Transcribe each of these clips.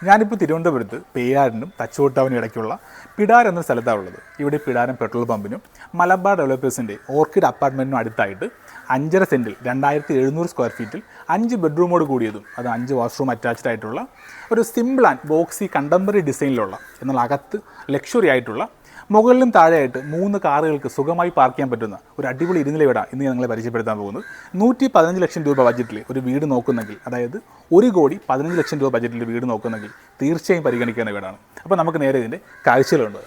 ഞാനിപ്പോൾ തിരുവനന്തപുരത്ത് പേയാറിനും തച്ചുകൊട്ടാവിനും ഇടയ്ക്കുള്ള പിടാർ എന്ന സ്ഥലത്താണ് ഉള്ളത്. ഇവിടെ പിടാരം പെട്രോൾ പമ്പിനും മലബാർ ഡെവലപ്പേഴ്സിൻ്റെ ഓർക്കിഡ് അപ്പാർട്ട്മെൻറ്റിനും അടുത്തായിട്ട് 5.5 സെൻറ്റിൽ 2700 സ്ക്വയർ ഫീറ്റിൽ 5 ബെഡ്റൂമോട് കൂടിയതും അത് 5 വാഷ്റൂം അറ്റാച്ച്ഡ് ആയിട്ടുള്ള ഒരു സിമ്പിൾ ആൻഡ് ബോക്സി കണ്ടംപററി ഡിസൈനിലുള്ള എന്നാൽ അകത്ത് ലക്ഷറി ആയിട്ടുള്ള മുകളിലും താഴെയായിട്ട് 3 കാറുകൾക്ക് സുഖമായി പാർക്ക് ചെയ്യാൻ പറ്റുന്ന ഒരു അടിപൊളി ഇരുനില വീടാണ് ഇന്ന് ഞങ്ങളെ പരിചയപ്പെടുത്താൻ പോകുന്നത്. 115 ലക്ഷം രൂപ ബഡ്ജറ്റിൽ ഒരു വീട് നോക്കുന്നെങ്കിൽ, അതായത് 1,15 ലക്ഷം രൂപ ബഡ്ജറ്റിൽ വീട് നോക്കുന്നെങ്കിൽ തീർച്ചയായും പരിഗണിക്കുന്ന വീടാണ്. അപ്പോൾ നമുക്ക് നേരെ ഇതിൻ്റെ കാഴ്ചകളുണ്ട്.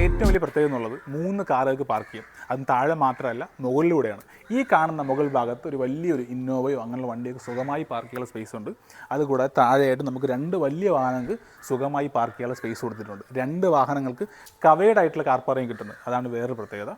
ഏറ്റവും വലിയ പ്രത്യേകത എന്നുള്ളത് 3 കാറുകൾക്ക് പാർക്ക് ചെയ്യും. അതും താഴെ മാത്രമല്ല മുകളിലൂടെയാണ്. ഈ കാണുന്ന മുകൾ ഭാഗത്ത് ഒരു വലിയൊരു ഇന്നോവയോ അങ്ങനെയുള്ള വണ്ടിയൊക്കെ സുഖമായി പാർക്ക് ചെയ്യാനുള്ള സ്പേസ് ഉണ്ട്. അതുകൂടാതെ താഴെയായിട്ട് നമുക്ക് 2 വലിയ വാഹനങ്ങൾക്ക് സുഖമായി പാർക്ക് ചെയ്യാനുള്ള സ്പേസ് കൊടുത്തിട്ടുണ്ട്. 2 വാഹനങ്ങൾക്ക് കവേർഡ് ആയിട്ടുള്ള കാർ പാർക്കിംഗ് കിട്ടുന്നത്, അതാണ് വേറൊരു പ്രത്യേകത.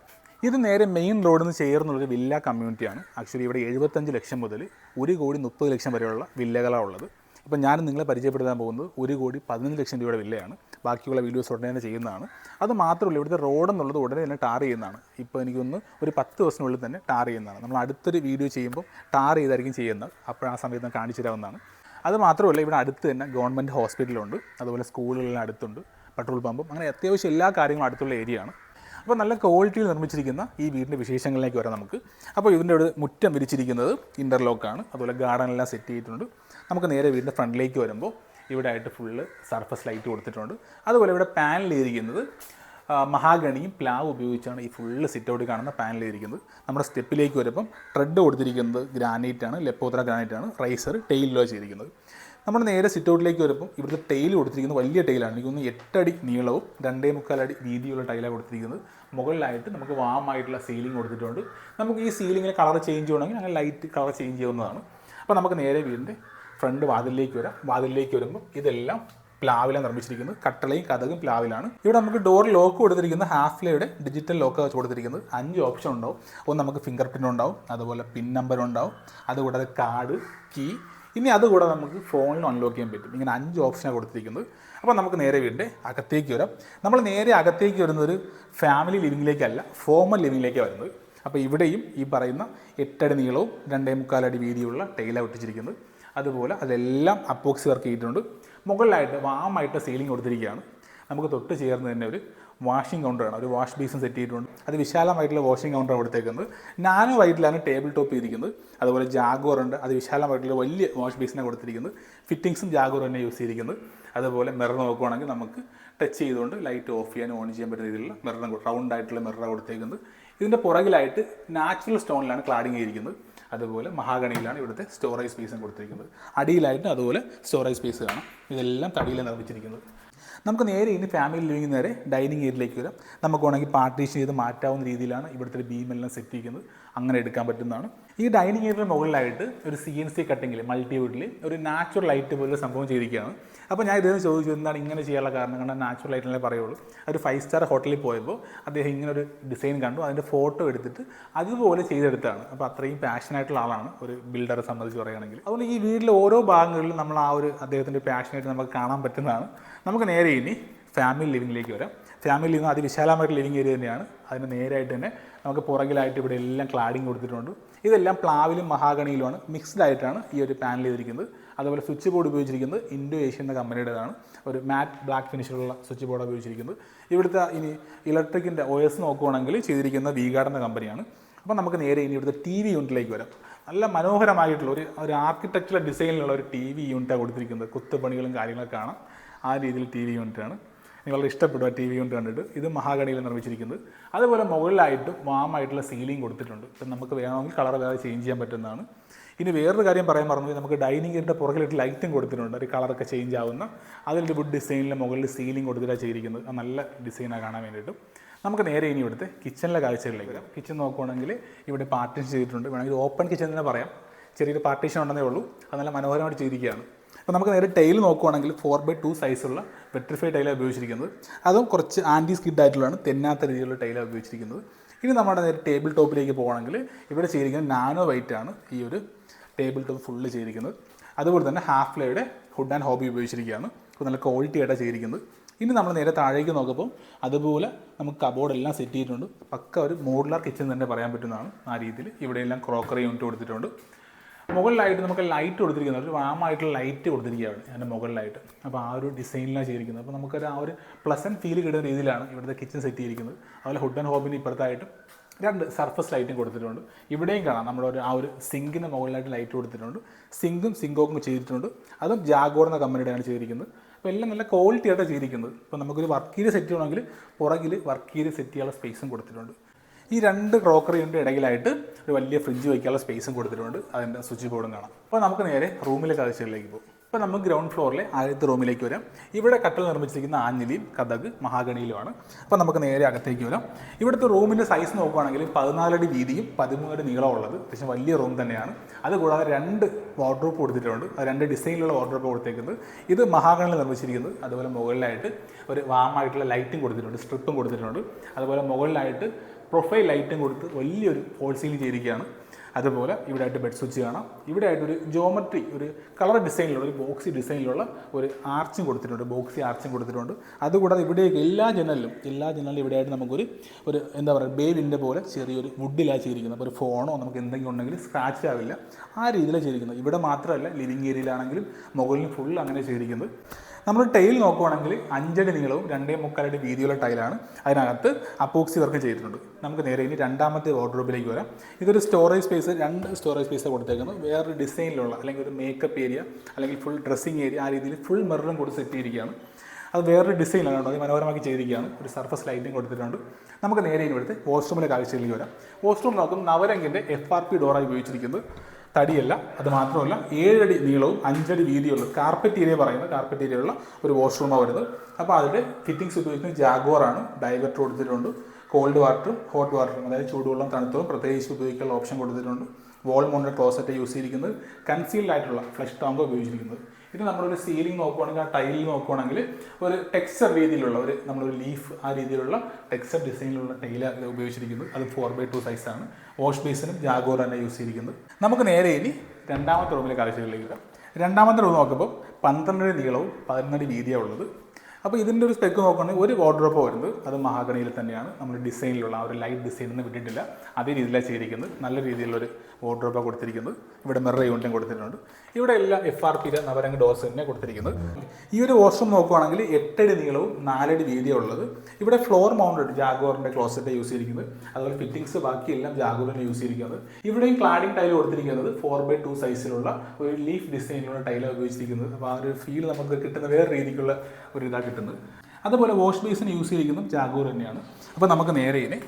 ഇത് നേരെ മെയിൻ റോഡിൽ നിന്ന് ചേർന്നുള്ളൊരു വില്ല കമ്മ്യൂണിറ്റിയാണ്. ആക്ച്വലി ഇവിടെ 75 ലക്ഷം മുതൽ 1,30 ലക്ഷം വരെയുള്ള വില്ലകളാണ് ഉള്ളത്. ഇപ്പോൾ ഞാൻ നിങ്ങളെ പരിചയപ്പെടുത്താൻ പോകുന്നത് 1,15 ലക്ഷം രൂപയുടെ വില്ലയാണ്. ബാക്കിയുള്ള വീഡിയോസ് ഉടനെ തന്നെ ചെയ്യുന്നതാണ്. അത് മാത്രമല്ല, ഇവിടുത്തെ റോഡെന്നുള്ളത് ഉടനെ തന്നെ ടാർ ചെയ്യുന്നതാണ്. ഇപ്പോൾ എനിക്കൊന്ന് ഒരു 10 ദിവസത്തിനുള്ളിൽ തന്നെ ടാർ ചെയ്യുന്നതാണ്. നമ്മൾ അടുത്തൊരു വീഡിയോ ചെയ്യുമ്പോൾ ടാർ ചെയ്തായിരിക്കും ചെയ്യുന്നത്. അപ്പോൾ ആ സമയത്ത് ഞാൻ കാണിച്ചു തരാവുന്നതാണ്. അത് മാത്രമല്ല, ഇവിടെ അടുത്ത് തന്നെ ഗവൺമെൻറ് ഹോസ്പിറ്റലുണ്ട്, അതുപോലെ സ്കൂളുകളെല്ലാം അടുത്തുണ്ട്, പെട്രോൾ പമ്പും, അങ്ങനെ അത്യാവശ്യം എല്ലാ കാര്യങ്ങളും അടുത്തുള്ള ഏരിയയാണ്. അപ്പോൾ നല്ല ക്വാളിറ്റിയിൽ നിർമ്മിച്ചിരിക്കുന്ന ഈ വീടിൻ്റെ വിശേഷങ്ങളിലേക്ക് വരാം നമുക്ക്. അപ്പോൾ ഇതിൻ്റെ ഒരു മുറ്റം വിരിച്ചിരിക്കുന്നത് ഇൻ്റർലോക്കാണ്. അതുപോലെ ഗാർഡനെല്ലാം സെറ്റ് ചെയ്തിട്ടുണ്ട്. നമുക്ക് നേരെ വീടിൻ്റെ ഫ്രണ്ടിലേക്ക് വരുമ്പോൾ ഇവിടെ ആയിട്ട് ഫുള്ള് സർഫസ് ലൈറ്റ് കൊടുത്തിട്ടുണ്ട്. അതുപോലെ ഇവിടെ പാനൽ ചെയ്തിരിക്കുന്നത് മഹാഗണിയും പ്ലാവ് ഉപയോഗിച്ചാണ് ഈ ഫുള്ള് സിറ്റ് ഔട്ട് കാണുന്ന പാനൽ ചെയ്തിരിക്കുന്നത്. നമ്മുടെ സ്റ്റെപ്പിലേക്ക് വരുമ്പം ട്രെഡ് കൊടുത്തിരിക്കുന്നത് ഗ്രാനൈറ്റാണ്, ലെപ്പോത്ര ഗ്രാനൈറ്റാണ്. റൈസർ ടെയിലോ ചെയ്തിരിക്കുന്നത്. നമ്മൾ നേരെ സിറ്റ് ഔട്ടിലേക്ക് വരുമ്പോൾ ഇവിടുത്തെ ടൈൽ കൊടുത്തിരിക്കുന്നത് വലിയ ടൈലാണ്. എനിക്കൊന്ന് 8 അടി നീളവും 2.25 അടി വീതിയുള്ള ടൈലാണ് കൊടുത്തിരിക്കുന്നത്. മുകളിലായിട്ട് നമുക്ക് വാമായിട്ടുള്ള സീലിംഗ് കൊടുത്തിട്ടുണ്ട്. നമുക്ക് ഈ സീലിങ്ങിന് കളർ ചേഞ്ച് ചെയ്യണമെങ്കിൽ അങ്ങനെ ലൈറ്റ് കളർ ചേഞ്ച് ചെയ്യാവുന്നതാണ്. അപ്പോൾ നമുക്ക് നേരെ വീടിൻ്റെ ഫ്രണ്ട് വാതിലിലേക്ക് വരാം. വാതിലിലേക്ക് വരുമ്പോൾ ഇതെല്ലാം പ്ലാവിലാണ് നിർമ്മിച്ചിരിക്കുന്നത്. കട്ടളയും കതകും പ്ലാവിലാണ്. ഇവിടെ നമുക്ക് ഡോർ ലോക്ക് കൊടുത്തിരിക്കുന്ന ഹാഫ്ലയുടെ ഡിജിറ്റൽ ലോക്ക് വെച്ച് കൊടുത്തിരിക്കുന്നത്. 5 ഓപ്ഷൻ ഉണ്ടാവും. ഒന്ന് നമുക്ക് ഫിംഗർ പ്രിൻ്റ് ഉണ്ടാവും, അതുപോലെ പിൻ നമ്പർ ഉണ്ടാവും, അതുകൂടാതെ കാർഡ്, കീ, ഇനി അതുകൂടാതെ നമുക്ക് ഫോണിൽ അൺലോക്ക് ചെയ്യാൻ പറ്റും. ഇങ്ങനെ 5 ഓപ്ഷനാണ് കൊടുത്തിരിക്കുന്നത്. അപ്പോൾ നമുക്ക് നേരെ വീടിൻ്റെ അകത്തേക്ക് വരാം. നമ്മൾ നേരെ അകത്തേക്ക് വരുന്നത് ഒരു ഫാമിലി ലിവിങ്ങിലേക്കല്ല, ഫോമൽ ലിവിങ്ങിലേക്കാണ് വരുന്നത്. അപ്പോൾ ഇവിടെയും ഈ പറയുന്ന 8 അടി നീളവും 2.25 അടി വീതിയുള്ള ടൈലാണ് ഒട്ടിച്ചിരിക്കുന്നത്. അതുപോലെ അതെല്ലാം അപ്പോക്സി വർക്ക് ചെയ്തിട്ടുണ്ട്. മുകളിലായിട്ട് വാമായിട്ട് സീലിംഗ് കൊടുത്തിരിക്കുകയാണ്. നമുക്ക് തൊട്ട് ചേർന്ന് തന്നെ ഒരു വാഷിംഗ് കൗണ്ടറാണ്, ഒരു വാഷ് ബേസിൻ സെറ്റ് ചെയ്തിട്ടുണ്ട്. അത് വിശാലമായിട്ടുള്ള വാഷിംഗ് കൗണ്ടർ കൊടുത്തേക്കുന്നത്. നാനോ വൈറ്റിലാണ് ടേബിൾ ടോപ്പ് ചെയ്തിരിക്കുന്നത്. അതുപോലെ ജാഗോറുണ്ട്, അത് വിശാലമായിട്ടുള്ള വലിയ വാഷ് ബേസിനാണ് കൊടുത്തിരിക്കുന്നത്. ഫിറ്റിങ്സും ജാഗോർ തന്നെ യൂസ് ചെയ്തിരിക്കുന്നത്. അതുപോലെ മിറർ നോക്കുകയാണെങ്കിൽ നമുക്ക് ടച്ച് ചെയ്തുകൊണ്ട് ലൈറ്റ് ഓഫ് ചെയ്യാൻ ഓൺ ചെയ്യാൻ പറ്റുന്ന രീതിയിലുള്ള മിറർ, റൗണ്ട് ആയിട്ടുള്ള മിററാണ് കൊടുത്തേക്കുന്നത്. ഇതിൻ്റെ പുറകിലായിട്ട് നാച്ചുറൽ സ്റ്റോണിലാണ് ക്ലാഡിങ് ചെയ്തിരിക്കുന്നത്. അതുപോലെ മഹാഗണിയിലാണ് ഇവിടുത്തെ സ്റ്റോറേജ് സ്പേസും കൊടുത്തിരിക്കുന്നത്. അടിയിലായിട്ട് അതുപോലെ സ്റ്റോറേജ് സ്പേസ് കാണാം. ഇതെല്ലാം തടിയിലാണ് നിർമ്മിച്ചിരിക്കുന്നത്. നമുക്ക് നേരെ ഇനി ഫാമിലി ലിവിങ് നേരെ ഡൈനിങ് ഏരിയയിലേക്ക് വരാം. നമുക്ക് വേണമെങ്കിൽ പാർട്ടീഷൻ ചെയ്ത് മാറ്റാവുന്ന രീതിയിലാണ് ഇവിടുത്തെ ബീമെല്ലാം സെറ്റ് ചെയ്യുന്നത്. അങ്ങനെ എടുക്കാൻ പറ്റുന്നതാണ്. ഈ ഡൈനിങ് ഏരിയയുടെ മുകളിലായിട്ട് ഒരു CNC കട്ടിങ്ങിൽ മൾട്ടിവുഡിൽ ഒരു നാച്ചുറൽ ലൈറ്റ് പോലെ സംഭവം ചെയ്തിരിക്കുകയാണ്. അപ്പോൾ ഞാൻ ഇതിന് ചോദിച്ചു എന്താണ് ഇങ്ങനെ ചെയ്യാനുള്ള കാരണം. കാരണം നാച്ചുറൽ ലൈറ്റിനെ പറയുള്ളൂ. ഒരു 5 സ്റ്റാർ ഹോട്ടലിൽ പോയപ്പോൾ അദ്ദേഹം ഇങ്ങനെ ഒരു ഡിസൈൻ കണ്ടു, അതിൻ്റെ ഫോട്ടോ എടുത്തിട്ട് അതുപോലെ ചെയ്തെടുത്താണ്. അപ്പോൾ അത്രയും പാഷനായിട്ടുള്ള ആളാണ് ഒരു ബിൽഡറെ സംബന്ധിച്ച് പറയുകയാണെങ്കിൽ. അതുകൊണ്ട് ഈ വീട്ടിലെ ഓരോ ഭാഗങ്ങളിലും നമ്മൾ ആ ഒരു അദ്ദേഹത്തിൻ്റെ പാഷനായിട്ട് നമുക്ക് കാണാൻ പറ്റുന്നതാണ്. നമുക്ക് നേരെ ഇനി ഫാമിലി ലിവിങ്ങിലേക്ക് വരാം. ഫാമിലി ലിവിങ് അതിവിശാലമായിട്ട് ലിവിങ് ഏരിയ തന്നെയാണ്. അതിന് നേരായിട്ട് തന്നെ നമുക്ക് പുറകിലായിട്ട് ഇവിടെ എല്ലാം ക്ലാഡിങ് കൊടുത്തിട്ടുണ്ട്. ഇതെല്ലാം പ്ലാവിലും മഹാഗണിയിലുമാണ് മിക്സ്ഡ് ആയിട്ടാണ് ഈ ഒരു പാനൽ ചെയ്തിരിക്കുന്നത്. അതുപോലെ സ്വിച്ച് ബോർഡ് ഉപയോഗിച്ചിരിക്കുന്നത് ഇൻഡോ ഏഷ്യൻ എന്ന കമ്പനിയുടേതാണ്. ഒരു മാറ്റ് ബ്ലാക്ക് ഫിനിഷിലുള്ള സ്വിച്ച് ബോർഡ് ഉപയോഗിച്ചിരിക്കുന്നത്. ഇവിടുത്തെ ഇനി ഇലക്ട്രിക്കിൻ്റെ OS നോക്കുകയാണെങ്കിൽ ചെയ്തിരിക്കുന്ന V-Guard എന്ന കമ്പനിയാണ്. അപ്പോൾ നമുക്ക് നേരെ ഇനി ഇവിടുത്തെ TV യൂണിറ്റിലേക്ക് വരാം. നല്ല മനോഹരമായിട്ടുള്ള ഒരു ആർക്കിടെക്ചറൽ ഡിസൈനിലുള്ള ഒരു TV യൂണിറ്റാണ് കൊടുത്തിരിക്കുന്നത്. കുത്തുപണികളും കാര്യങ്ങളൊക്കെ കാണാം. ആ രീതിയിൽ TV യൂണിറ്റാണ്. നിങ്ങൾക്ക് ഇഷ്ടപ്പെടുക TV യൂണിറ്റ് കണ്ടിട്ട്. ഇത് മഹാഗണിയിൽ നിർമ്മിച്ചിരിക്കുന്നത്. അതുപോലെ മുകളിലായിട്ടും വാമായിട്ടുള്ള സീലിംഗ് കൊടുത്തിട്ടുണ്ട്. ഇപ്പം നമുക്ക് വേണമെങ്കിൽ കളർ വേറെ ചേഞ്ച് ചെയ്യാൻ പറ്റുന്നതാണ്. ഇനി വേറൊരു കാര്യം പറയാൻ മറന്നു, നമുക്ക് ഡൈനിങ് ഏരിയയുടെ പുറകിലിട്ട് ലൈറ്റും കൊടുത്തിട്ടുണ്ട്. ഒരു കളറൊക്കെ ചേഞ്ച് ആവുന്ന അതിൻ്റെ വുഡ് ഡിസൈനിലെ മുകളിൽ സീലിംഗ് കൊടുത്തിട്ടാണ് ചെയ്തിരിക്കുന്നത്. അത് നല്ല ഡിസൈനാണ് കാണാൻ വേണ്ടിയിട്ട്. നമുക്ക് നേരെ ഇനി ഇവിടുത്തെ കിച്ചണിലെ കാഴ്ചകളിലേക്ക് വരാം. കിച്ചൺ നോക്കുകയാണെങ്കിൽ ഇവിടെ പാർട്ടീഷൻ ചെയ്തിട്ടുണ്ട്. വേണമെങ്കിൽ ഓപ്പൺ കിച്ചൺ തന്നെ പറയാം. ചെറിയൊരു പാർട്ടീഷൻ ഉണ്ടെന്നേ ഉള്ളൂ. അത് നല്ല മനോഹരമായിട്ട് ചെയ്തിരിക്കുകയാണ്. അപ്പോൾ നമുക്ക് നേരെ ടൈൽ നോക്കുവാണെങ്കിൽ 4x2 സൈസുള്ള വെട്രിഫൈഡ് ടൈലാണ് ഉപയോഗിച്ചിരിക്കുന്നത്. അതും കുറച്ച് ആൻറ്റി സ്കിഡ് ആയിട്ടുള്ളതാണ്, തെന്നാത്ത രീതിയിലുള്ള ടൈലാണ് ഉപയോഗിച്ചിരിക്കുന്നത്. ഇനി നമ്മുടെ നേരെ ടേബിൾ ടോപ്പിലേക്ക് പോകുകയാണെങ്കിൽ ഇവിടെ ചെയ്തിരിക്കുന്നത് നാനോ വൈറ്റ് ആണ് ഈ ഒരു ടേബിൾ ടോപ്പ് ഫുള്ള് ചെയ്തിരിക്കുന്നത്. അതുപോലെ തന്നെ ഹാഫ് ലയുടെ ഹുഡ് ആൻഡ് ഹോബി ഉപയോഗിച്ചിരിക്കുകയാണ്. അപ്പോൾ നല്ല ക്വാളിറ്റി ആയിട്ടാണ് ചെയ്തിരിക്കുന്നത്. ഇനി നമ്മൾ നേരെ താഴേക്ക് നോക്കുമ്പോൾ അതുപോലെ നമുക്ക് കബോർഡ് എല്ലാം സെറ്റ് ചെയ്തിട്ടുണ്ട്. പക്ക ഒരു മോഡുലാർ കിച്ചൺ തന്നെ പറയാൻ പറ്റുന്നതാണ്. ആ രീതിയിൽ ഇവിടെയെല്ലാം ക്രോക്കറി യൂണിറ്റ് കൊടുത്തിട്ടുണ്ട്. മുകളിലായിട്ട് നമുക്ക് ലൈറ്റ് കൊടുത്തിരിക്കുന്നത് ഒരു വാമായിട്ടുള്ള ലൈറ്റ് കൊടുത്തിരിക്കുകയാണ് അതിൻ്റെ മുകളിലായിട്ട്. അപ്പോൾ ആ ഒരു ഡിസൈനിലാണ് ചെയ്തിരിക്കുന്നത്. അപ്പോൾ നമുക്കൊരു ആ ഒരു പ്ലസൻറ്റ് ഫീൽ കിട്ടുന്ന രീതിയിലാണ് ഇവിടുത്തെ കിച്ചൺ സെറ്റ് ചെയ്തിരിക്കുന്നത്. അതുപോലെ ഹുഡ് ആൻഡ് ഹോബിന് ഇപ്പുറത്തായിട്ട് 2 സർഫസ് ലൈറ്റും കൊടുത്തിട്ടുണ്ട്. ഇവിടെയും കാണാം നമ്മുടെ ആ ഒരു സിങ്കിന് മുകളിലായിട്ട് ലൈറ്റ് കൊടുത്തിട്ടുണ്ട്. സിങ്കോക്കും ചെയ്തിട്ടുണ്ട്. അതും ജാഗോർ എന്ന കമ്പനിയുടെയാണ് ചെയ്തിരിക്കുന്നത്. അപ്പോൾ എല്ലാം നല്ല ക്വാളിറ്റി ആയിട്ടാണ് ചെയ്തിരിക്കുന്നത്. ഇപ്പോൾ നമുക്കൊരു വർക്ക് ഏരിയ സെറ്റ് ചെയ്യണമെങ്കിൽ പുറകിൽ വർക്ക് ഏരിയ സെറ്റ് ചെയ്യാനുള്ള സ്പേസും കൊടുത്തിട്ടുണ്ട്. ഈ 2 ക്രോക്കറിയുടെ ഇടയിലായിട്ട് ഒരു വലിയ ഫ്രിഡ്ജ് വയ്ക്കാനുള്ള സ്പേസും കൊടുത്തിട്ടുണ്ട്. അതിൻ്റെ സ്വിച്ച് ബോർഡും കാണാം. അപ്പോൾ നമുക്ക് നേരെ റൂമിലെ കാഴ്ചകളിലേക്ക് പോകും. ഇപ്പോൾ നമുക്ക് ഗ്രൗണ്ട് ഫ്ലോറിലെ ആദ്യത്തെ റൂമിലേക്ക് വരാം. ഇവിടെ കട്ടൽ നിർമ്മിച്ചിരിക്കുന്ന ആഞ്ഞിലിയും കഥക് മഹാഗണിയിലുമാണ്. അപ്പോൾ നമുക്ക് നേരെ അകത്തേക്ക് വരാം. ഇവിടുത്തെ റൂമിൻ്റെ സൈസ് നോക്കുകയാണെങ്കിൽ 14 അടി വീതിയും 13 അടി നീളമുള്ളത് അത്യാവശ്യം വലിയ റൂം തന്നെയാണ്. അതുകൂടാതെ 2 വാർഡ്രോബ് കൊടുത്തിട്ടുണ്ട്. അത് 2 ഡിസൈനിലുള്ള വാർഡ്രോബ് കൊടുത്തേക്കുന്നത്. ഇത് മഹാഗണിയിൽ നിർമ്മിച്ചിരിക്കുന്നത്. അതുപോലെ മുകളിലായിട്ട് ഒരു വാമായിട്ടുള്ള ലൈറ്റും കൊടുത്തിട്ടുണ്ട്, സ്ട്രിപ്പും കൊടുത്തിട്ടുണ്ട്. അതുപോലെ മുകളിലായിട്ട് പ്രൊഫൈൽ ലൈറ്റും കൊടുത്ത് വലിയൊരു ഫോൾ സീലിംഗ് ചെയ്തിരിക്കുകയാണ്. അതുപോലെ ഇവിടെ ആയിട്ട് ബെഡ് സ്വിച്ച് കാണാം. ഇവിടെ ആയിട്ടൊരു ജോമെട്രി ഒരു കളർ ഡിസൈനിലുള്ള ഒരു ബോക്സി ഡിസൈനിലുള്ള ഒരു ആർച്ചും കൊടുത്തിട്ടുണ്ട്, ബോക്സി ആർച്ചും കൊടുത്തിട്ടുണ്ട്. അതുകൂടാതെ ഇവിടേക്ക് എല്ലാ ജനലിലും ഇവിടെ ആയിട്ട് നമുക്കൊരു എന്താ പറയുക ബേവിൻ്റെ പോലെ ചെറിയൊരു വുഡിലാണ് ചെയ്തിരിക്കുന്നത്. അപ്പോൾ ഒരു ഫോണോ നമുക്ക് എന്തെങ്കിലും ഉണ്ടെങ്കിൽ സ്ക്രാച്ച് ആവില്ല, ആ രീതിയിലാണ് ചെയ്തിരിക്കുന്നത്. ഇവിടെ മാത്രമല്ല ലിവിങ് ഏരിയയിലാണെങ്കിലും മുകളിൽ ഫുൾ അങ്ങനെ ചെയ്തിരിക്കുന്നത്. നമ്മൾ ടൈൽ നോക്കുവാണെങ്കിൽ 5 അടി നീളവും 2.25 അടി വീതിയുള്ള ടൈലാണ്. അതിനകത്ത് അപ്പോക്സി വർക്ക് ചെയ്തിട്ടുണ്ട്. നമുക്ക് നേരെ ഇനി രണ്ടാമത്തെ വാർഡ്രോബിലേക്ക് വരാം. ഇതൊരു സ്റ്റോറേജ് സ്പേസ്, 2 സ്റ്റോറേജ് സ്പേസ് കൊടുത്തേക്കുന്നത്. വേറൊരു ഡിസൈനിലുള്ള അല്ലെങ്കിൽ ഒരു മേക്കപ്പ് ഏരിയ അല്ലെങ്കിൽ ഫുൾ ഡ്രസ്സിങ് ഏരിയ, ആ രീതിയിൽ ഫുൾ മിററും കൂടി സെറ്റ് ചെയ്തിരിക്കുകയാണ്. അത് വേറൊരു ഡിസൈനാണ് കേട്ടോ, അത് മനോഹരമാക്കി ചെയ്തിരിക്കുകയാണ്. ഒരു സർഫസ് ലൈറ്റും കൊടുത്തിട്ടുണ്ട്. നമുക്ക് നേരെ ഇവിടുത്തെ വാഷ്റൂമിലെ കാഴ്ചയിലേക്ക് വരാം. വാഷ്റൂം നോക്കും നവരംഗിൻ്റെ FRP ഡോറായി ഉപയോഗിച്ചിരിക്കുന്നത്. തടിയല്ല, അത് മാത്രമല്ല 7 അടി നീളവും 5 അടി വീതിയുള്ള കാർപ്പറ്റ് ഏരിയയുള്ള ഒരു വാഷ്റൂമാണ് വരുന്നത്. അപ്പോൾ അതിൻ്റെ ഫിറ്റിംഗ്സ് ഉപയോഗിക്കുന്നത് ജാഗ്വാറാണ്. ഡൈവേർട്ടർ കൊടുത്തിട്ടുണ്ട്. കോൾഡ് വാട്ടറും ഹോട്ട് വാട്ടറും, അതായത് ചൂടുവെള്ളം തണുത്തതും പ്രത്യേകിച്ച് ഉപയോഗിക്കാനുള്ള ഓപ്ഷൻ കൊടുത്തിട്ടുണ്ട്. വോൾ മൗണ്ടഡ് ക്ലോസറ്റ് യൂസ് ചെയ്തിരിക്കുന്നത്. കൺസീൽഡ് ആയിട്ടുള്ള ഫ്ലഷ് ടാങ്ക് ഉപയോഗിച്ചിരിക്കുന്നത്. ഇത് നമ്മളൊരു സീലിംഗ് നോക്കുവാണെങ്കിൽ, ആ ടൈലിൽ നോക്കുവാണെങ്കിൽ ഒരു ടെക്സ്ചർ രീതിയിലുള്ള നമ്മളൊരു ലീഫ് ആ രീതിയിലുള്ള ടെക്സ്ചർ ഡിസൈനിലുള്ള ടൈലാണ് ഉപയോഗിച്ചിരിക്കുന്നത്. അത് 4x2 സൈസാണ്. വാഷ് ബേസിനും ജാഗോർ തന്നെ യൂസ് ചെയ്തിരിക്കുന്നത്. നമുക്ക് നേരെ ഇനി രണ്ടാമത്തെ റൂമിലെ കാഴ്ചകളിലേക്ക് വരാം. രണ്ടാമത്തെ റൂം നോക്കുമ്പോൾ 12 അടി നീളവും 11 അടി വീതിയാണ് ഉള്ളത്. അപ്പോൾ ഇതിൻ്റെ ഒരു സ്പെക്ക് നോക്കുകയാണെങ്കിൽ ഒരു വാർഡ്രോബ് വരുന്നത് അത് മഹാഗണിയിൽ തന്നെയാണ്. നമ്മൾ ഡിസൈനിലുള്ള ആ ഒരു ലൈറ്റ് ഡിസൈനൊന്നും വിട്ടിട്ടില്ല, അതേ രീതിയിലാണ് ചെയ്തിരിക്കുന്നത്. നല്ല രീതിയിലുള്ളൊരു വാർഡ്രോബാണ് കൊടുത്തിരിക്കുന്നത്. ഇവിടെ മിറർ യൂണിറ്റും കൊടുത്തിട്ടുണ്ട്. ഇവിടെ എല്ലാം FRP നവരംഗ് ഡോർസ് തന്നെ കൊടുത്തിരിക്കുന്നത്. ഈ ഒരു വാഷ്റൂം നോക്കുകയാണെങ്കിൽ 8 അടി നീളവും 4 അടി വീതിയാണ് ഉള്ളത്. ഇവിടെ ഫ്ലോർ മൗണ്ടഡ് ജാഗ്വാറിൻ്റെ ക്ലോസറ്റ് യൂസ് ചെയ്തിരിക്കുന്നത്. അതുപോലെ ഫിറ്റിംഗ്സ് ബാക്കിയെല്ലാം ജാഗ്വാറിന് യൂസ് ചെയ്തിരിക്കുന്നത്. ഇവിടെയും ക്ലാഡിംഗ് ടൈൽ കൊടുത്തിരിക്കുന്നത് 4x2 സൈസിലുള്ള ഒരു ലീഫ് ഡിസൈനിലുള്ള ടൈലാണ് ഉപയോഗിച്ചിരിക്കുന്നത്. അപ്പോൾ ആ ഒരു ഫീൽ നമുക്ക് കിട്ടുന്ന വേറെ രീതിക്കുള്ള ഒരു ഇതാണ് കിട്ടുന്നത്. അതുപോലെ വാഷ് ബേസിന് യൂസ് ചെയ്തിരിക്കുന്നതും ജാഗ്വാർ തന്നെയാണ്. അപ്പോൾ നമുക്ക് നേരെ ഇനി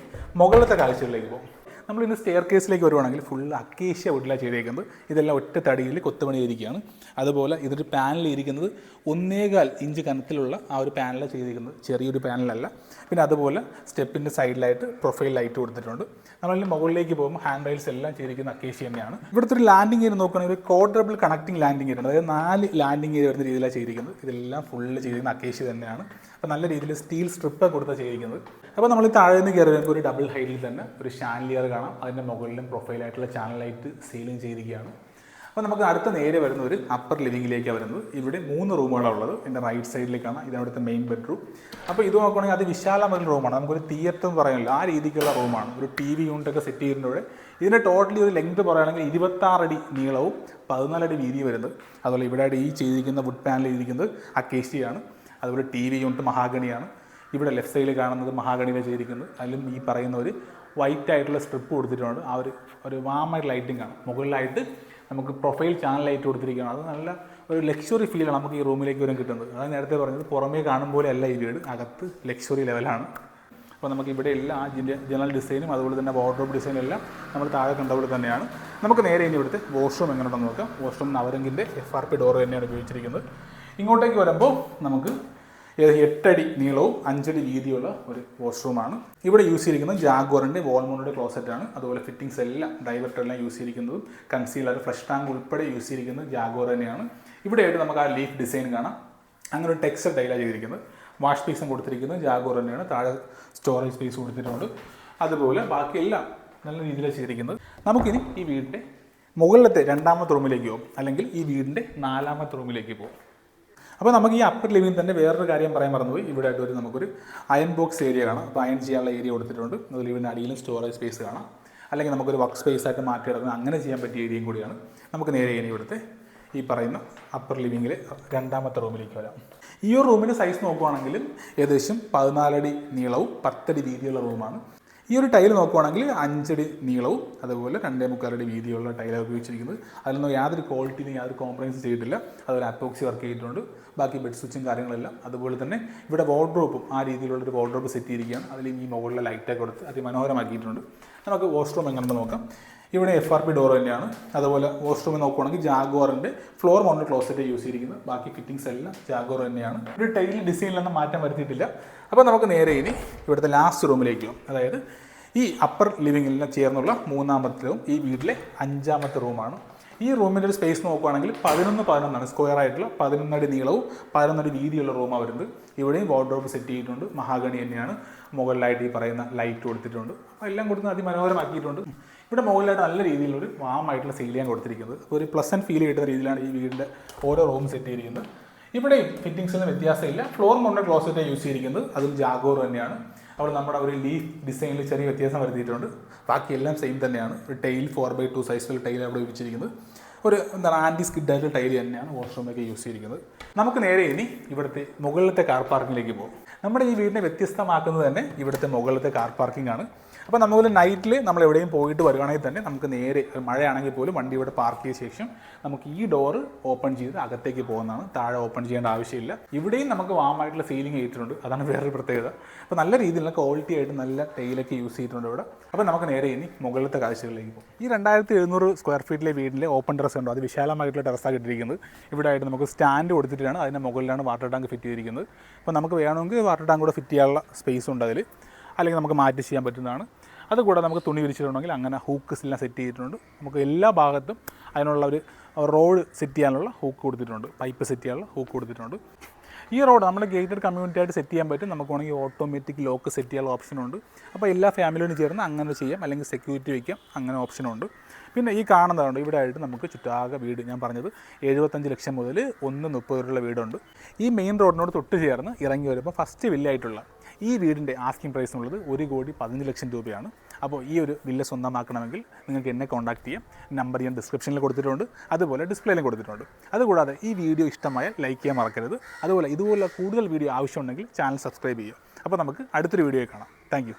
മുകളിലത്തെ കാഴ്ചകളിലേക്ക് പോകും. നമ്മളിന്ന് സ്റ്റെയർ കേസിലേക്ക് വരുവാണെങ്കിൽ ഫുൾ അക്കേഷ്യ വുഡിലാണ് ചെയ്തേക്കുന്നത്. ഇതെല്ലാം ഒറ്റ തടിയിൽ കൊത്തുപണിയിരിക്കുകയാണ്. അതുപോലെ ഇതൊരു പാനൽ ഇരിക്കുന്നത് 1.25 ഇഞ്ച് കനത്തിലുള്ള ആ ഒരു പാനലാണ് ചെയ്തിരിക്കുന്നത്, ചെറിയൊരു പാനലല്ല. പിന്നെ അതുപോലെ സ്റ്റെപ്പിൻ്റെ സൈഡിലായിട്ട് പ്രൊഫൈൽ ലൈറ്റ് കൊടുത്തിട്ടുണ്ട്. നമ്മളിൽ മുകളിലേക്ക് പോകുമ്പോൾ ഹാൻഡ് റൈൽസ് എല്ലാം ചെയ്തിരിക്കുന്ന അക്കേഷ്യ തന്നെയാണ്. ഇവിടുത്തെ ഒരു ലാൻഡിംഗ് ഏരിയ നോക്കുകയാണെങ്കിൽ ഒരു ക്വാഡ്രബിൾ കണക്റ്റിംഗ് ലാൻഡിംഗ് ഏരിയ ഉണ്ട്. അതായത് 4 ലാൻഡിംഗ് ഏരിയ വരുന്ന രീതിയിലാണ് ചെയ്തിരിക്കുന്നത്. ഇതെല്ലാം ഫുള്ള് ചെയ്തിരിക്കുന്ന അക്കേഷ്യ തന്നെയാണ്. അപ്പോൾ നല്ല രീതിയിൽ സ്റ്റീൽ സ്ട്രിപ്പ് കൊടുത്താണ് ചെയ്തിരിക്കുന്നത്. അപ്പോൾ നമ്മൾ താഴെ നിന്ന് കയറി വരുമ്പോൾ ഒരു ഡബിൾ ഹൈറ്റിൽ തന്നെ ഒരു ഷാൻലിയർ കാണാം. അതിൻ്റെ മുകളിലും പ്രൊഫൈലായിട്ടുള്ള ചാനൽ ലൈറ്റ് സീലിംഗ് ചെയ്തിരിക്കുകയാണ്. അപ്പോൾ നമുക്ക് അടുത്ത നേരെ വരുന്ന ഒരു അപ്പർ ലിവിങ്ങിലേക്കാണ് വരുന്നത്. ഇവിടെ 3 റൂമുകളാണ് ഉള്ളത്. എൻ്റെ റൈറ്റ് സൈഡിലേക്കാണ് ഇതാണ് ഇവിടുത്തെ മെയിൻ ബെഡ്റൂം. അപ്പോൾ ഇത് നോക്കുകയാണെങ്കിൽ അത് വിശാലമായ റൂമാണ്. നമുക്കൊരു തിയേറ്റർ എന്ന് പറയുന്നില്ല, ആ രീതിക്കുള്ള റൂമാണ്. ഒരു TV യൂണിറ്റൊക്കെ സെറ്റ് ചെയ്യുന്നതോടെ ഇതിൻ്റെ ടോട്ടലി ഒരു ലെങ്ത് പറയുകയാണെങ്കിൽ 26 അടി നീളവും 14 അടി വീതി വരുന്നത്. അതുപോലെ ഇവിടെ ഈ ചെയ്തിരിക്കുന്ന വുഡ് പാനൽ ചെയ്തിരിക്കുന്നത് അക്കേഷ്യയാണ്. അതുപോലെ TV യൂണിറ്റ് മഹാഗണിയാണ്. ഇവിടെ ലെഫ്റ്റ് സൈഡിൽ കാണുന്നത് മഹാഗണിയിലാണ് ചെയ്തിരിക്കുന്നത്. അതിലും ഈ പറയുന്ന ഒരു വൈറ്റ് ആയിട്ടുള്ള സ്ട്രിപ്പ് കൊടുത്തിട്ടുണ്ട്. ആ ഒരു വാമായിട്ട് ലൈറ്റിംഗ് ആണ്. മുകളിലായിട്ട് നമുക്ക് പ്രൊഫൈൽ ചാനൽ ലൈറ്റ് കൊടുത്തിരിക്കുകയാണ്. അത് നല്ല ഒരു ലക്ഷറി ഫീലാണ് നമുക്ക് ഈ റൂമിലേക്ക് വരും കിട്ടുന്നത്. അത് നേരത്തെ പറഞ്ഞത് പുറമേ കാണുമ്പോൾ അല്ല ഈ വീട്, അകത്ത് ലക്ഷറി ലെവലാണ്. അപ്പോൾ നമുക്ക് ഇവിടെ എല്ലാ ജനറൽ ഡിസൈനും അതുപോലെ തന്നെ വാർഡ്രോബ് ഡിസൈനും എല്ലാം നമ്മൾ താഴെ കണ്ടപോലെ തന്നെയാണ്. നമുക്ക് നേരെ ഇനി ഇവിടുത്തെ വാഷ്റൂം എങ്ങനെയുണ്ടെന്ന് നോക്കാം. വാഷ്റൂം നവരംഗിൻ്റെ FRP ഡോർ തന്നെയാണ് ഉപയോഗിച്ചിരിക്കുന്നത്. ഇങ്ങോട്ടേക്ക് വരുമ്പോൾ നമുക്ക് 8 അടി നീളവും 5 അടി വീതിയുള്ള ഒരു വാഷ്റൂമാണ്. ഇവിടെ യൂസ് ചെയ്തിരിക്കുന്നത് ജാഗ്വാറിൻ്റെ വോൾമോണിൻ്റെ ക്ലോസറ്റാണ്. അതുപോലെ ഫിറ്റിംഗ്സ് എല്ലാം ഡൈവേർട്ടർ എല്ലാം യൂസ് ചെയ്തിരിക്കുന്നതും കൺസീലർ ഫ്ലഷ് ടാങ്ക് ഉൾപ്പെടെ യൂസ് ചെയ്തിരിക്കുന്നത് ജാഗ്വാർ തന്നെയാണ്. ഇവിടെയായിട്ട് നമുക്ക് ആ ലീഫ് ഡിസൈൻ കാണാം. അങ്ങനെ ഒരു ടെക്സ്ചർ ടൈലാണ് ചെയ്തിരിക്കുന്നത്. വാഷ് സ്പേസും കൊടുത്തിരിക്കുന്നത് ജാഗോർ തന്നെയാണ്. താഴെ സ്റ്റോറേജ് സ്പേസ് കൊടുത്തിട്ടുണ്ട്. അതുപോലെ ബാക്കിയെല്ലാം നല്ല രീതിയിലാണ് ചെയ്തിരിക്കുന്നത്. നമുക്കിനി ഈ വീടിൻ്റെ മുകളിലത്തെ 2ാമത്തെ റൂമിലേക്ക് പോകും, അല്ലെങ്കിൽ ഈ വീടിൻ്റെ 4ാമത്തെ റൂമിലേക്ക് പോകും. അപ്പോൾ നമുക്ക് ഈ അപ്പർ ലിവിംഗ് തന്നെ വേറൊരു കാര്യം പറയാൻ മറന്നുപോയി. ഇവിടെ ആയിട്ട് ഒരു നമുക്കൊരു അയൺ ബോക്സ് ഏരിയ കാണാം. അപ്പോൾ അയൺ ചെയ്യാനുള്ള ഏരിയ കൊടുത്തിട്ടുണ്ട്. അതുപോലെ ഇവിടെ അടിയിലും സ്റ്റോറേജ് സ്പേസ് കാണാം. അല്ലെങ്കിൽ നമുക്കൊരു വർക്ക് സ്പേസ് ആയിട്ട് മാറ്റിയെടുക്കുന്ന അങ്ങനെ ചെയ്യാൻ പറ്റിയ ഏരിയയും കൂടിയാണ്. നമുക്ക് നേരെ ഇനി ഇവിടുത്തെ ഈ പറയുന്ന അപ്പർ ലിവിങ്ങിലെ 2ാമത്തെ റൂമിലേക്ക് വരാം. ഈ ഒരു റൂമിൻ്റെ സൈസ് നോക്കുവാണെങ്കിൽ ഏകദേശം 14 അടി നീളവും 10 അടി വീതിയുള്ള റൂമാണ്. ഈ ഒരു ടൈൽ നോക്കുവാണെങ്കിൽ 5 അടി നീളവും അതുപോലെ 2.25 അടി വീതിയുള്ള ടൈലാണ് ഉപയോഗിച്ചിരിക്കുന്നത്. അതിലൊന്നും യാതൊരു ക്വാളിറ്റിയിലും യാതൊരു കോംപ്രമൈസ് ചെയ്തിട്ടില്ല. അതുപോലെ അപ്പോക്സി വർക്ക് ചെയ്തിട്ടുണ്ട്. ബാക്കി ബെഡ് സ്വിച്ചും കാര്യങ്ങളെല്ലാം. അതുപോലെ തന്നെ ഇവിടെ വാർഡ്രോബും ആ രീതിയിലുള്ളൊരു വാർഡ്രോബ് സെറ്റ് ചെയ്തിരിക്കുകയാണ്. അതിൽ ഈ മുകളിലെ ലൈറ്റൊക്കെ കൊടുത്ത് അതിമനോഹരമാക്കിയിട്ടുണ്ട്. നമുക്ക് വാഷ്റൂം എങ്ങനെ നോക്കാം. ഇവിടെ FRP ഡോർ തന്നെയാണ്. അതുപോലെ വാഷ്റൂമിൽ നോക്കുവാണെങ്കിൽ ജാഗ്വാറിൻ്റെ ഫ്ലോർ മൗണ്ടഡ് ക്ലോസറ്റ് യൂസ് ചെയ്തിരിക്കുന്നത്. ബാക്കി ഫിറ്റിംഗ്സ് എല്ലാം ജാഗ്വാർ തന്നെയാണ്. ഒരു ടൈൽ ഡിസൈനിലൊന്നും മാറ്റം വരുത്തിയിട്ടില്ല. അപ്പോൾ നമുക്ക് നേരെ ഇനി ഇവിടുത്തെ ലാസ്റ്റ് റൂമിലേക്ക് പോകും. അതായത് ഈ അപ്പർ ലിവിങ്ങിൽ ചേർന്നുള്ള 3ാമത്തെ ഈ വീട്ടിലെ 5ാമത്തെ റൂമാണ്. ഈ റൂമിൻ്റെ ഒരു സ്പേസ് നോക്കുകയാണെങ്കിൽ 11 സ്ക്വയർ ആയിട്ടുള്ള 11 അടി നീളവും 11 അടി വീതിയുള്ള റൂമാണ് വരുന്നത്. ഇവിടെയും വാർഡ്രോബ് സെറ്റ് ചെയ്തിട്ടുണ്ട്. മഹാഗണി തന്നെയാണ്. മുകളിലായിട്ട് ഈ പറയുന്ന ലൈറ്റ് കൊടുത്തിട്ടുണ്ട്. അപ്പോൾ എല്ലാം കൊടുത്ത് അതിമനോഹരമാക്കിയിട്ടുണ്ട്. ഇവിടെ മുകളിലായിട്ട് നല്ല രീതിയിലൊരു വാമായിട്ടുള്ള സീലിയാണ് കൊടുത്തിരിക്കുന്നത്. ഒരു പ്ലസൻറ്റ് ഫീൽ കിട്ടുന്ന രീതിയിലാണ് ഈ വീടിൻ്റെ ഓരോ റൂം സെറ്റ് ചെയ്തിരിക്കുന്നത്. ഇവിടെയും ഫിറ്റിംഗ്സിലും വ്യത്യാസമില്ല. ഫ്ലോർ മൗണ്ടഡ് ക്ലോസറ്റ് യൂസ് ചെയ്തിരിക്കുന്നത് അതും ജാഗോർ തന്നെയാണ്. അവിടെ നമ്മുടെ ഒരു ലീഫ് ഡിസൈനിൽ ചെറിയ വ്യത്യാസം വരുത്തിയിട്ടുണ്ട്. ബാക്കിയെല്ലാം സെയിം തന്നെയാണ്. ഒരു ടൈൽ 4x2 സൈസിലുള്ള ടൈൽ അവിടെ ഉപയോഗിച്ചിരിക്കുന്നത്. ഒരു ആൻറ്റി സ്കിഡായിട്ട് ടൈൽ തന്നെയാണ് വാഷ്റൂമൊക്കെ യൂസ് ചെയ്തിരിക്കുന്നത്. നമുക്ക് നേരെ ഇനി ഇവിടുത്തെ മുകളിലത്തെ കാർ പാർക്കിങ്ങിലേക്ക് പോകും. നമ്മുടെ ഈ വീടിനെ വ്യത്യസ്തമാക്കുന്നത് തന്നെ ഇവിടുത്തെ മുകളിലത്തെ കാർ പാർക്കിംഗ് ആണ്. അപ്പോൾ നമ്മൾ നൈറ്റിൽ നമ്മൾ എവിടെയും പോയിട്ട് വരുവാണെങ്കിൽ തന്നെ നമുക്ക് നേരെ മഴയാണെങ്കിൽ പോലും വണ്ടി ഇവിടെ പാർക്ക് ചെയ്ത ശേഷം നമുക്ക് ഈ ഡോറ് ഓപ്പൺ ചെയ്ത് അകത്തേക്ക് പോകുന്നതാണ്. താഴെ ഓപ്പൺ ചെയ്യേണ്ട ആവശ്യമില്ല. ഇവിടെയും നമുക്ക് വാമായിട്ടുള്ള സീലിംഗ് ചെയ്തിട്ടുണ്ട്. അതാണ് വേറൊരു പ്രത്യേകത. അപ്പോൾ നല്ല രീതിയിലുള്ള ക്വാളിറ്റി ആയിട്ട് നല്ല ടൈലൊക്കെ യൂസ് ചെയ്തിട്ടുണ്ട് ഇവിടെ. അപ്പോൾ നമുക്ക് നേരെ ഇനി മുകളിലത്തെ കാഴ്ചകളിലേക്ക് പോകും. ഈ 2700 സ്ക്വയർ ഫീറ്റിലെ വീടിൻ്റെ ഓപ്പൺ ടെറസ് ഉണ്ടോ, അത് വിശാലമായിട്ടുള്ള ടെറസാണ് ഇട്ടിരിക്കുന്നത്. ഇവിടെ ആയിട്ട് നമുക്ക് സ്റ്റാൻഡ് കൊടുത്തിട്ടാണ്. അതിൻ്റെ മുകളിലാണ് വാട്ടർ ടാങ്ക് ഫിറ്റ് ചെയ്തിരിക്കുന്നത്. അപ്പോൾ നമുക്ക് വേണമെങ്കിൽ വാട്ടർ ടാങ്ക് കൂടെ ഫിറ്റ് ചെയ്യാനുള്ള സ്പേസ് ഉണ്ട് അതിൽ, അല്ലെങ്കിൽ നമുക്ക് മാറ്റി ചെയ്യാൻ പറ്റുന്നതാണ്. അതുകൂടാതെ നമുക്ക് തുണി വിരിച്ചിട്ടുണ്ടെങ്കിൽ അങ്ങനെ ഹൂക്ക്സ് എല്ലാം സെറ്റ് ചെയ്തിട്ടുണ്ട്. നമുക്ക് എല്ലാ ഭാഗത്തും അതിനുള്ള ഒരു റോഡ് സെറ്റ് ചെയ്യാനുള്ള ഹൂക്ക് കൊടുത്തിട്ടുണ്ട്. പൈപ്പ് സെറ്റ് ചെയ്യാനുള്ള ഹൂക്ക് കൊടുത്തിട്ടുണ്ട്. ഈ റോഡ് നമ്മുടെ ഗേറ്റഡ് കമ്മ്യൂണിറ്റി ആയിട്ട് സെറ്റ് ചെയ്യാൻ പറ്റും. നമുക്ക് വേണമെങ്കിൽ ഓട്ടോമാറ്റിക് ലോക്ക് സെറ്റ് ചെയ്യാനുള്ള ഓപ്ഷനുണ്ട്. അപ്പോൾ എല്ലാ ഫാമിലിയോടും ചേർന്ന് അങ്ങനെ ചെയ്യാം, അല്ലെങ്കിൽ സെക്യൂരിറ്റി വയ്ക്കാം, അങ്ങനെ ഓപ്ഷനുണ്ട്. പിന്നെ ഈ കാണുന്നതുകൊണ്ട് ഇവിടെ ആയിട്ട് നമുക്ക് ചുറ്റാകെ വീട്, ഞാൻ പറഞ്ഞത് 75 ലക്ഷം മുതൽ 1.30 വരെയുള്ള വീടുണ്ട്. ഈ മെയിൻ റോഡിനോട് തൊട്ട് ചേർന്ന് ഇറങ്ങി വരുമ്പോൾ ഫസ്റ്റ് വില്ലായിട്ടുള്ള ഈ വീടിൻ്റെ ആസ്കിംഗ് പ്രൈസ് ഉള്ളത് 1,15,00,000 രൂപയാണ്. അപ്പോൾ ഈ ഒരു വില്ല സ്വന്തമാക്കണമെങ്കിൽ നിങ്ങൾക്ക് എന്നെ കോൺടാക്ട് ചെയ്യാം. നമ്പർ ഞാൻ ഡിസ്ക്രിപ്ഷനിൽ കൊടുത്തിട്ടുണ്ട്, അതുപോലെ ഡിസ്പ്ലേയിലും കൊടുത്തിട്ടുണ്ട്. അതുകൂടാതെ ഈ വീഡിയോ ഇഷ്ടമായാൽ ലൈക്ക് ചെയ്യാൻ മറക്കരുത്. അതുപോലെ ഇതുപോലെ കൂടുതൽ വീഡിയോ ആവശ്യമുണ്ടെങ്കിൽ ചാനൽ സബ്സ്ക്രൈബ് ചെയ്യുക. അപ്പോൾ നമുക്ക് അടുത്തൊരു വീഡിയോ കാണാം. താങ്ക്